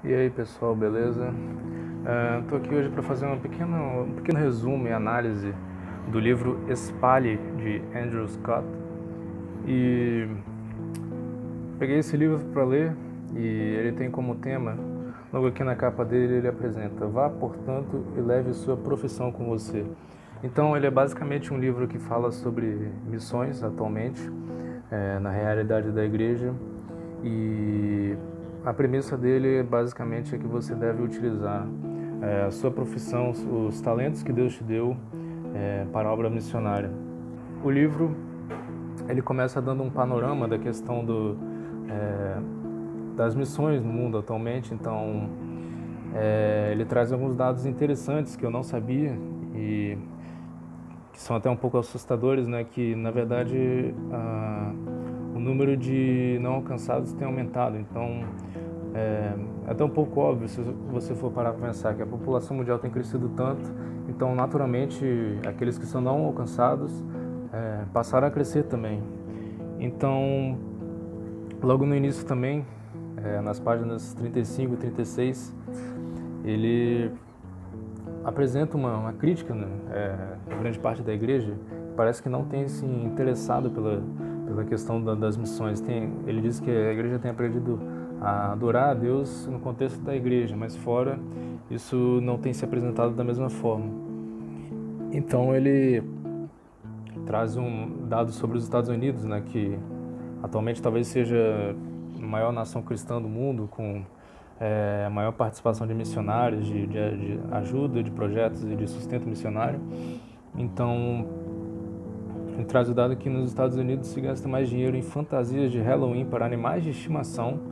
E aí pessoal, beleza? Estou aqui hoje para fazer um pequeno resumo e análise do livro Espalhe, de Andrew Scott. E peguei esse livro para ler e ele tem como tema, logo aqui na capa dele ele apresenta: vá, portanto, e leve sua profissão com você. Então ele é basicamente um livro que fala sobre missões atualmente, na realidade da igreja, e a premissa dele basicamente é que você deve utilizar a sua profissão, os talentos que Deus te deu para a obra missionária. O livro ele começa dando um panorama da questão das missões no mundo atualmente. Então ele traz alguns dados interessantes que eu não sabia e que são até um pouco assustadores, né? Que na verdade o número de não alcançados tem aumentado. Então é até um pouco óbvio se você for parar para pensar que a população mundial tem crescido tanto, então naturalmente aqueles que são não alcançados passaram a crescer também. Então logo no início também, nas páginas 35 e 36, ele apresenta uma crítica, né, a grande parte da igreja parece que não tem se interessado pela questão das missões. Ele diz que a igreja tem aprendido a adorar a Deus no contexto da igreja, mas fora isso não tem se apresentado da mesma forma. Então ele traz um dado sobre os Estados Unidos, né, que atualmente talvez seja a maior nação cristã do mundo, com a maior participação de missionários, de ajuda, de projetos e de sustento missionário. Então, ele traz o dado que nos Estados Unidos se gasta mais dinheiro em fantasias de Halloween para animais de estimação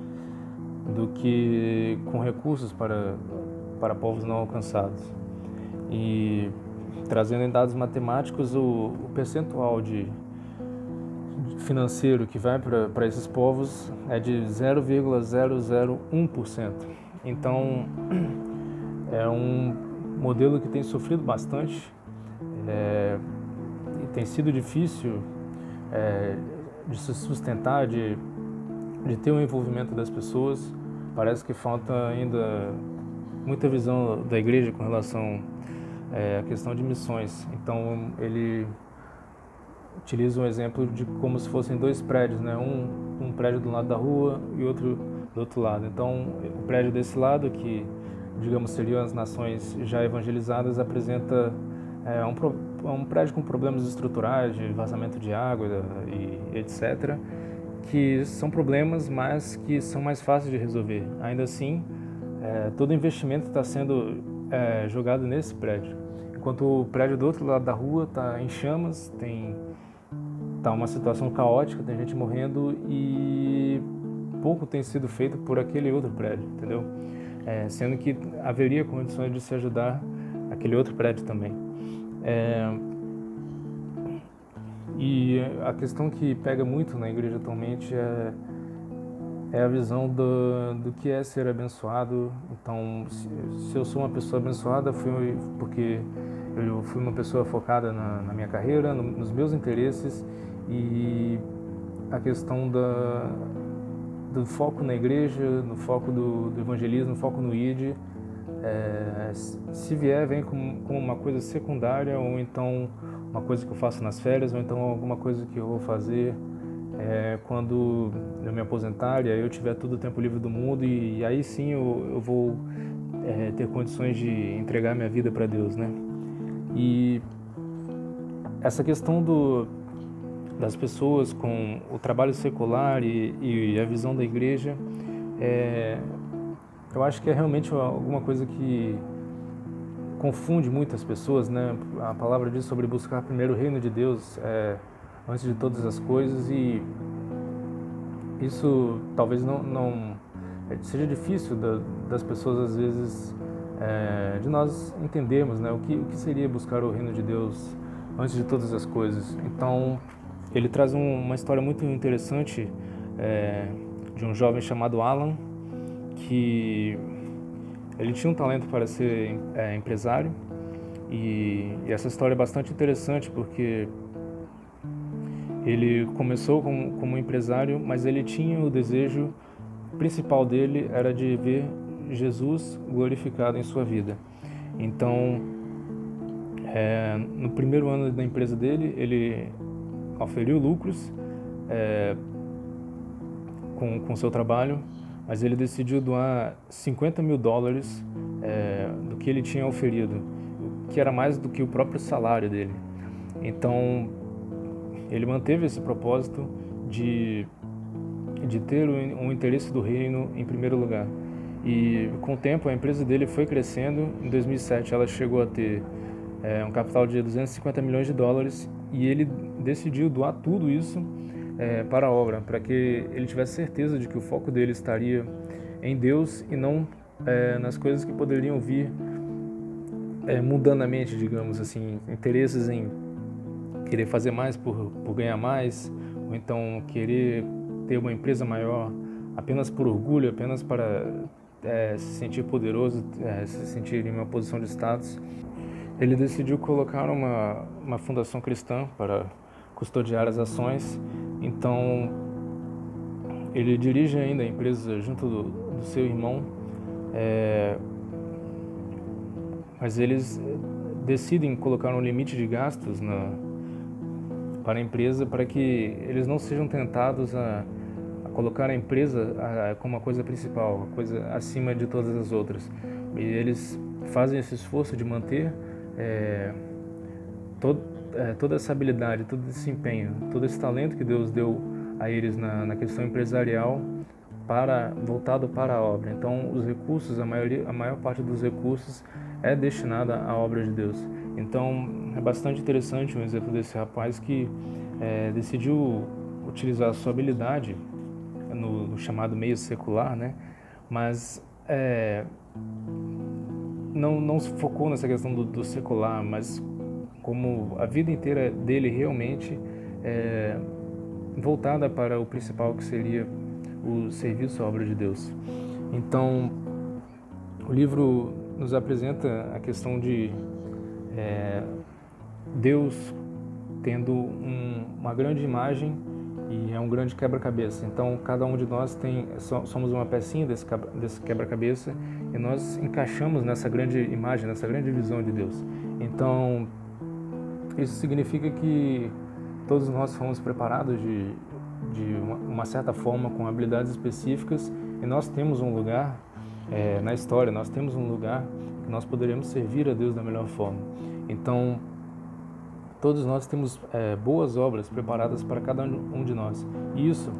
do que com recursos para povos não alcançados. E trazendo em dados matemáticos o percentual financeiro que vai para esses povos é de 0,001%. Então é um modelo que tem sofrido bastante e tem sido difícil de se sustentar, de ter um envolvimento das pessoas. Parece que falta ainda muita visão da igreja com relação à questão de missões. Então ele utiliza um exemplo de como se fossem dois prédios, né? Um prédio do lado da rua e outro do outro lado. Então, o prédio desse lado, que digamos seriam as nações já evangelizadas, apresenta um prédio com problemas estruturais, de vazamento de água e etc., que são problemas, mas que são mais fáceis de resolver. Ainda assim, todo investimento está sendo jogado nesse prédio, enquanto o prédio do outro lado da rua está em chamas, tá uma situação caótica, tem gente morrendo e pouco tem sido feito por aquele outro prédio, entendeu? Sendo que haveria condições de se ajudar aquele outro prédio também. E a questão que pega muito na igreja atualmente é a visão do que é ser abençoado. Então, se eu sou uma pessoa abençoada, foi porque eu fui uma pessoa focada na minha carreira, nos meus interesses, e a questão do foco na igreja, no foco do evangelismo, no foco no ID, se vier, vem como uma coisa secundária, ou então uma coisa que eu faço nas férias, ou então alguma coisa que eu vou fazer quando eu me aposentar e aí eu tiver todo o tempo livre do mundo, e aí sim eu vou ter condições de entregar minha vida para Deus, né? E essa questão das pessoas com o trabalho secular e a visão da igreja, eu acho que é realmente alguma coisa que confunde muitas pessoas, né? A palavra diz sobre buscar primeiro o reino de Deus antes de todas as coisas, e isso talvez não seja difícil das pessoas às vezes, de nós entendermos, né? O que seria buscar o reino de Deus antes de todas as coisas. Então ele traz uma história muito interessante de um jovem chamado Alan, que ele tinha um talento para ser empresário, e essa história é bastante interessante porque ele começou como empresário, mas ele tinha o desejo principal dele era de ver Jesus glorificado em sua vida. Então, no primeiro ano da empresa dele, ele auferiu lucros com seu trabalho, mas ele decidiu doar $50 mil do que ele tinha oferido, que era mais do que o próprio salário dele. Então, ele manteve esse propósito de ter um interesse do reino em primeiro lugar. E com o tempo a empresa dele foi crescendo. Em 2007 ela chegou a ter um capital de $250 milhões e ele decidiu doar tudo isso para a obra, para que ele tivesse certeza de que o foco dele estaria em Deus e não nas coisas que poderiam vir mundanamente, digamos assim, interesses em querer fazer mais por ganhar mais, ou então querer ter uma empresa maior apenas por orgulho, apenas para se sentir poderoso, se sentir em uma posição de status. Ele decidiu colocar uma fundação cristã para custodiar as ações. Então, ele dirige ainda a empresa junto do seu irmão, mas eles decidem colocar um limite de gastos para a empresa, para que eles não sejam tentados a colocar a empresa como a coisa principal, a coisa acima de todas as outras. E eles fazem esse esforço de manter toda essa habilidade, todo esse empenho, todo esse talento que Deus deu a eles na questão empresarial, voltado para a obra. Então, os recursos, a maior parte dos recursos é destinada à obra de Deus. Então, é bastante interessante um exemplo desse rapaz que decidiu utilizar a sua habilidade no chamado meio secular, né? Mas não se focou nessa questão do secular, mas como a vida inteira dele realmente voltada para o principal, que seria o serviço à obra de Deus. Então, o livro nos apresenta a questão de Deus tendo uma grande imagem e é um grande quebra-cabeça. Então, cada um de nós somos uma pecinha desse quebra-cabeça e nós encaixamos nessa grande imagem, nessa grande visão de Deus. Então, isso significa que todos nós fomos preparados de uma certa forma, com habilidades específicas, e nós temos um lugar na história, nós temos um lugar que nós poderemos servir a Deus da melhor forma. Então, todos nós temos boas obras preparadas para cada um de nós. E isso,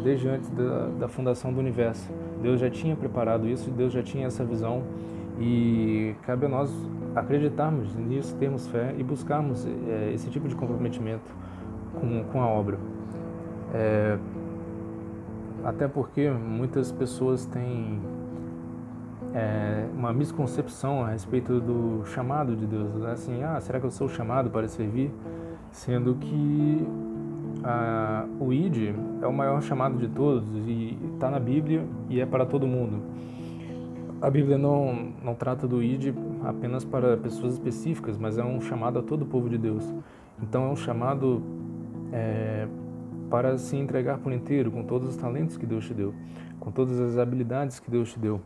desde antes da fundação do universo. Deus já tinha preparado isso, Deus já tinha essa visão, e cabe a nós acreditarmos nisso, termos fé e buscarmos esse tipo de comprometimento com a obra. Até porque muitas pessoas têm uma misconcepção a respeito do chamado de Deus, né? Assim, será que eu sou chamado para servir? Sendo que o ID é o maior chamado de todos e está na Bíblia e é para todo mundo. A Bíblia não trata do ID apenas para pessoas específicas, mas é um chamado a todo o povo de Deus. Então é um chamado para se entregar por inteiro, com todos os talentos que Deus te deu, com todas as habilidades que Deus te deu.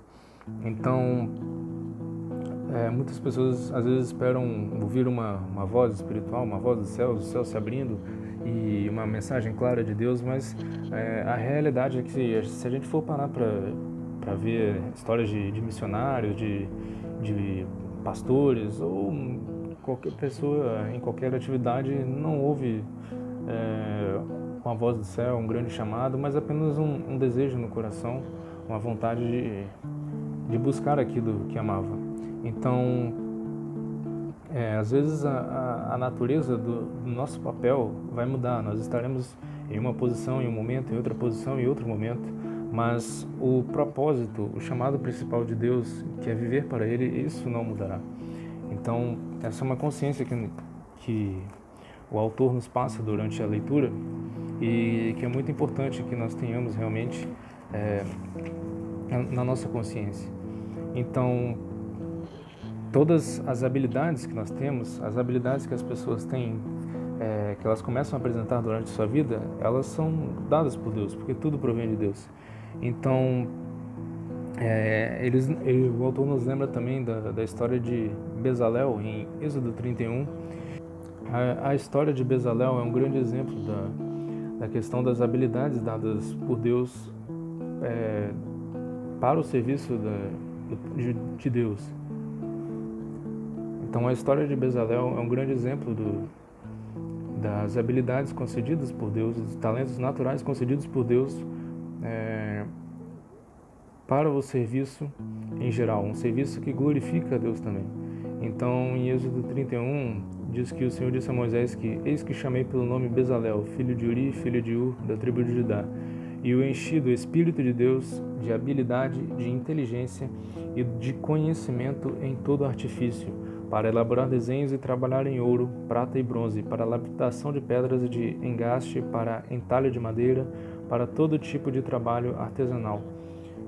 Então, muitas pessoas às vezes esperam ouvir uma voz espiritual, uma voz dos céus se abrindo e uma mensagem clara de Deus, mas a realidade é que se a gente for parar para ver histórias de missionários, de pastores ou qualquer pessoa em qualquer atividade, não houve uma voz do céu, um grande chamado, mas apenas um desejo no coração, uma vontade de buscar aquilo que amava. Então, às vezes a natureza do nosso papel vai mudar, nós estaremos em uma posição em um momento, em outra posição em outro momento, mas o propósito, o chamado principal de Deus, que é viver para Ele, isso não mudará. Então, essa é uma consciência que o autor nos passa durante a leitura e que é muito importante que nós tenhamos realmente na nossa consciência. Então, todas as habilidades que nós temos, as habilidades que as pessoas têm, que elas começam a apresentar durante a sua vida, elas são dadas por Deus, porque tudo provém de Deus. Então, O autor nos lembra também da história de Bezalel em Êxodo 31. A história de Bezalel é um grande exemplo da questão das habilidades dadas por Deus para o serviço de Deus. Então a história de Bezalel é um grande exemplo das habilidades concedidas por Deus, dos talentos naturais concedidos por Deus para o serviço em geral, um serviço que glorifica a Deus também. Então, em Êxodo 31, diz que o Senhor disse a Moisés que eis que chamei pelo nome Bezalel, filho de Uri, filho de Ur, da tribo de Judá, e o enchi do Espírito de Deus, de habilidade, de inteligência e de conhecimento em todo artifício, para elaborar desenhos e trabalhar em ouro, prata e bronze, para a lapidação de pedras de engaste, para entalho de madeira, para todo tipo de trabalho artesanal.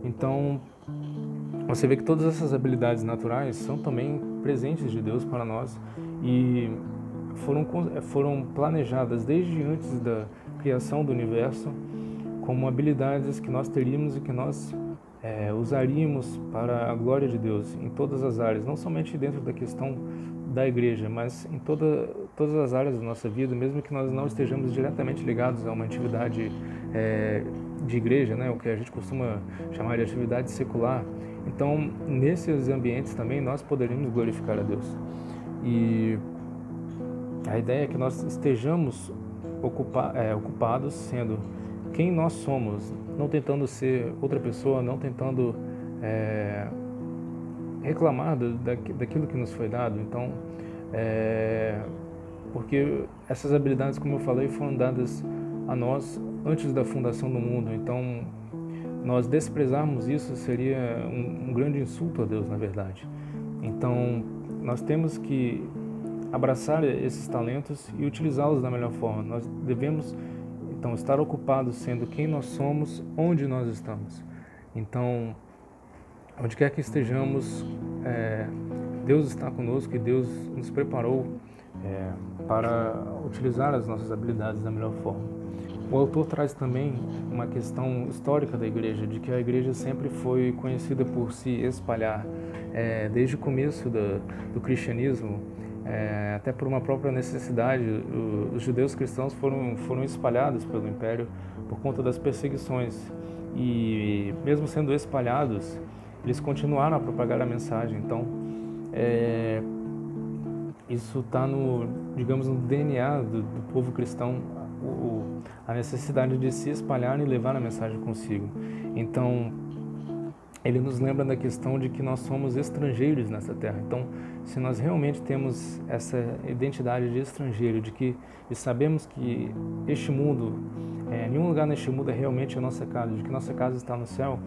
Então, você vê que todas essas habilidades naturais são também presentes de Deus para nós e foram planejadas desde antes da criação do universo como habilidades que nós teríamos e que nós usaríamos para a glória de Deus em todas as áreas, não somente dentro da questão da igreja, mas em todas as áreas da nossa vida, mesmo que nós não estejamos diretamente ligados a uma atividade de igreja, né, o que a gente costuma chamar de atividade secular. Então, nesses ambientes também nós poderíamos glorificar a Deus. E a ideia é que nós estejamos ocupados sendo quem nós somos, não tentando ser outra pessoa, não tentando reclamar daquilo que nos foi dado. Então, porque essas habilidades, como eu falei, foram dadas a nós antes da fundação do mundo. Então, nós desprezarmos isso seria um grande insulto a Deus, na verdade. Então, nós temos que abraçar esses talentos e utilizá-los da melhor forma. Nós devemos, então, estar ocupados sendo quem nós somos, onde nós estamos. Então, onde quer que estejamos, Deus está conosco e Deus nos preparou para utilizar as nossas habilidades da melhor forma. O autor traz também uma questão histórica da igreja, de que a igreja sempre foi conhecida por se espalhar, desde o começo do cristianismo, até por uma própria necessidade. Os judeus cristãos foram espalhados pelo império por conta das perseguições e, mesmo sendo espalhados, eles continuaram a propagar a mensagem. Então, isso está no DNA do povo cristão, a necessidade de se espalhar e levar a mensagem consigo. Então, ele nos lembra da questão de que nós somos estrangeiros nessa terra. Então, se nós realmente temos essa identidade de estrangeiro, e sabemos que este mundo, nenhum lugar neste mundo é realmente a nossa casa, de que nossa casa está no céu,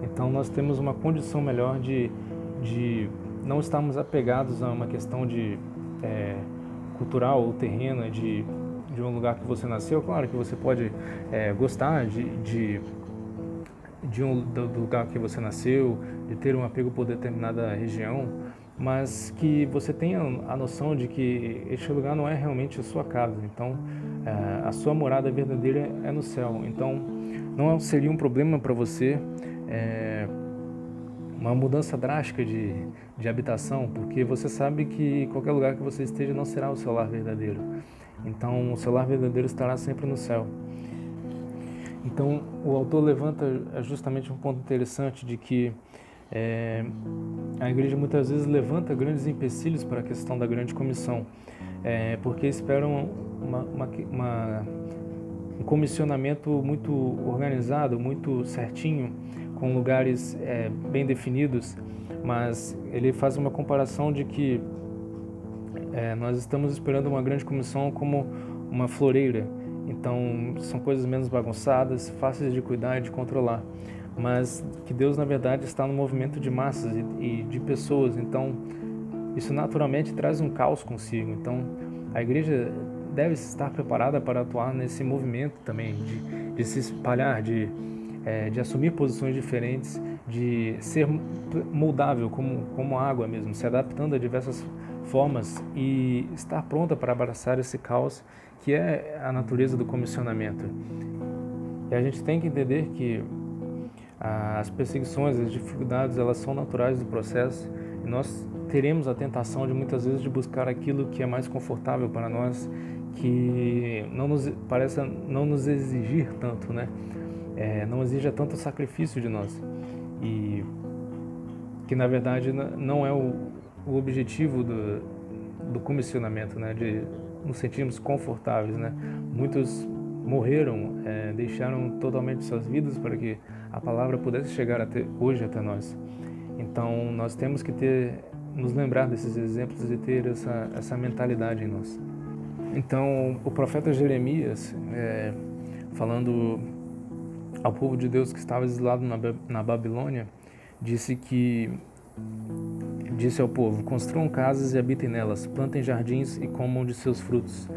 então nós temos uma condição melhor de não estarmos apegados a uma questão cultural ou terrena, de um lugar que você nasceu. Claro que você pode gostar do lugar que você nasceu, de ter um apego por determinada região, mas que você tenha a noção de que este lugar não é realmente a sua casa. Então, a sua morada verdadeira é no céu. Então, não seria um problema para você uma mudança drástica de habitação, porque você sabe que qualquer lugar que você esteja não será o seu lar verdadeiro. Então, o seu lar verdadeiro estará sempre no céu. Então, o autor levanta justamente um ponto interessante de que a igreja muitas vezes levanta grandes empecilhos para a questão da grande comissão, porque esperam um comissionamento muito organizado, muito certinho, com lugares bem definidos, mas ele faz uma comparação de que nós estamos esperando uma grande comissão como uma floreira. Então, são coisas menos bagunçadas, fáceis de cuidar e de controlar, mas que Deus, na verdade, está no movimento de massas e de pessoas. Então, isso naturalmente traz um caos consigo. Então, a igreja deve estar preparada para atuar nesse movimento também, de se espalhar, de assumir posições diferentes, de ser moldável como água mesmo, se adaptando a diversas formas e estar pronta para abraçar esse caos que é a natureza do comissionamento. E a gente tem que entender que As perseguições, as dificuldades, elas são naturais do processo e nós teremos a tentação de muitas vezes de buscar aquilo que é mais confortável para nós, que parece não nos exigir tanto, né? Não exija tanto sacrifício de nós e que na verdade não é o objetivo do comissionamento, né? De nos sentirmos confortáveis, né? Muitos morreram, deixaram totalmente suas vidas para que a palavra pudesse chegar hoje até nós. Então nós temos que nos lembrar desses exemplos e ter essa mentalidade em nós. Então o profeta Jeremias, falando ao povo de Deus que estava exilado na Babilônia, disse ao povo: construam casas e habitem nelas, plantem jardins e comam de seus frutos.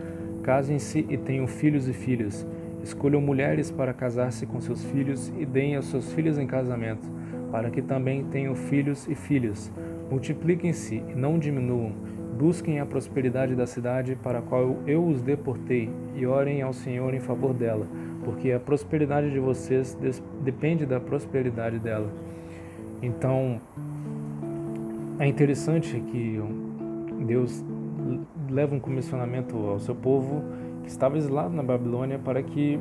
Casem-se e tenham filhos e filhas. Escolham mulheres para casar-se com seus filhos e deem aos seus filhos em casamento, para que também tenham filhos e filhas. Multipliquem-se e não diminuam. Busquem a prosperidade da cidade para a qual eu os deportei e orem ao Senhor em favor dela, porque a prosperidade de vocês depende da prosperidade dela. Então, é interessante que Deus leva um comissionamento ao seu povo que estava exilado na Babilônia para que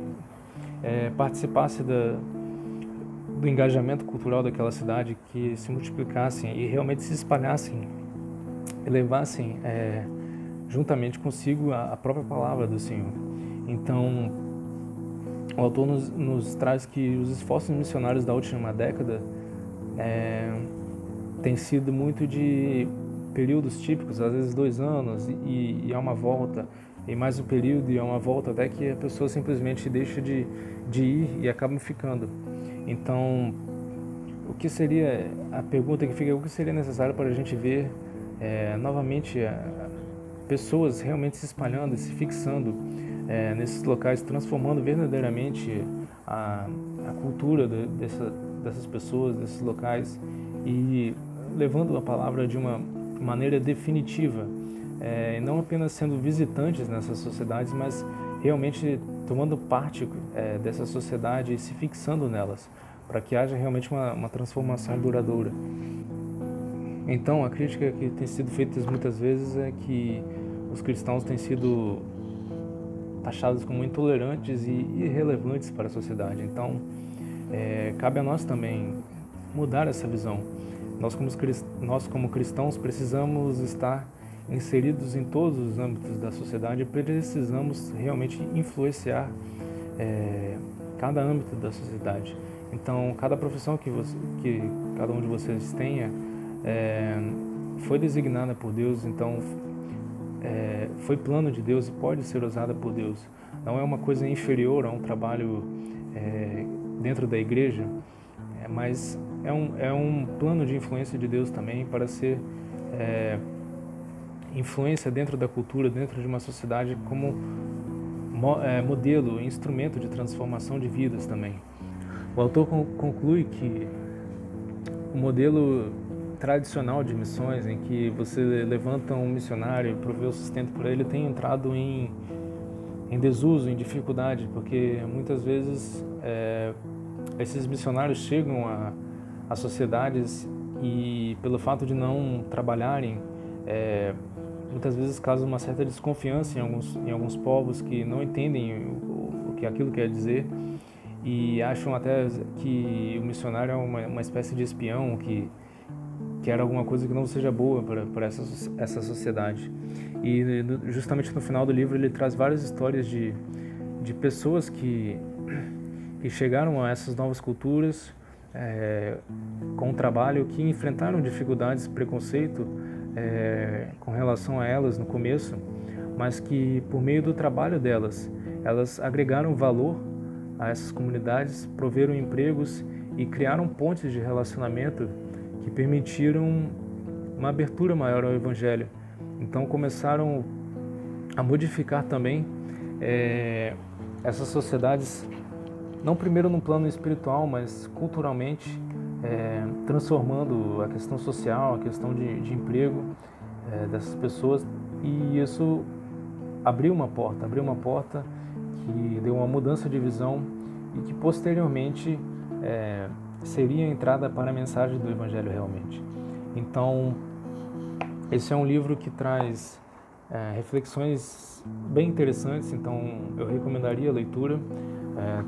participasse do engajamento cultural daquela cidade, que se multiplicassem e realmente se espalhassem e levassem juntamente consigo a própria palavra do Senhor. Então, o autor nos traz que os esforços missionários da última década têm sido muito de períodos típicos, às vezes 2 anos e há uma volta, e mais um período e há uma volta, até que a pessoa simplesmente deixa de ir e acaba ficando. Então, a pergunta que fica, o que seria necessário para a gente ver novamente pessoas realmente se espalhando e se fixando nesses locais, transformando verdadeiramente a cultura dessas pessoas, desses locais, e levando a palavra de uma maneira definitiva, não apenas sendo visitantes nessas sociedades, mas realmente tomando parte dessa sociedade e se fixando nelas, para que haja realmente uma transformação duradoura. Então, a crítica que tem sido feita muitas vezes é que os cristãos têm sido taxados como intolerantes e irrelevantes para a sociedade. Então, cabe a nós também mudar essa visão. Nós como cristãos precisamos estar inseridos em todos os âmbitos da sociedade e precisamos realmente influenciar cada âmbito da sociedade. Então, cada profissão que cada um de vocês tenha foi designada por Deus, então foi plano de Deus e pode ser usada por Deus. Não é uma coisa inferior a um trabalho dentro da igreja, mas é um plano de influência de Deus também para ser influência dentro da cultura, dentro de uma sociedade, como modelo, instrumento de transformação de vidas também. O autor conclui que o modelo tradicional de missões, em que você levanta um missionário e provê o sustento para ele, tem entrado em desuso, em dificuldade, porque muitas vezes esses missionários chegam a sociedades e, pelo fato de não trabalharem, muitas vezes causa uma certa desconfiança em alguns povos que não entendem o que aquilo quer dizer e acham até que o missionário é uma espécie de espião que quer alguma coisa que não seja boa para essa sociedade. E justamente no final do livro ele traz várias histórias de pessoas que chegaram a essas novas culturas com o trabalho, que enfrentaram dificuldades, preconceito com relação a elas no começo, mas que por meio do trabalho delas, elas agregaram valor a essas comunidades, proveram empregos e criaram pontes de relacionamento que permitiram uma abertura maior ao Evangelho. Então começaram a modificar também essas sociedades, não primeiro no plano espiritual, mas culturalmente, transformando a questão social, a questão de emprego dessas pessoas, e isso abriu uma porta que deu uma mudança de visão e que posteriormente seria a entrada para a mensagem do Evangelho realmente. Então, esse é um livro que traz reflexões bem interessantes, então eu recomendaria a leitura.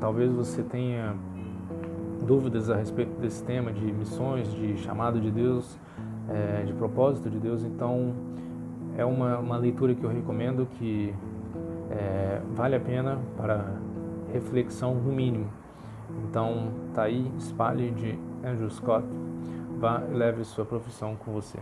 Talvez você tenha dúvidas a respeito desse tema de missões, de chamado de Deus, de propósito de Deus, então é uma leitura que eu recomendo, que vale a pena para reflexão no mínimo. Então tá aí, Espalhe, de Andrew Scott. Vá e leve sua profissão com você.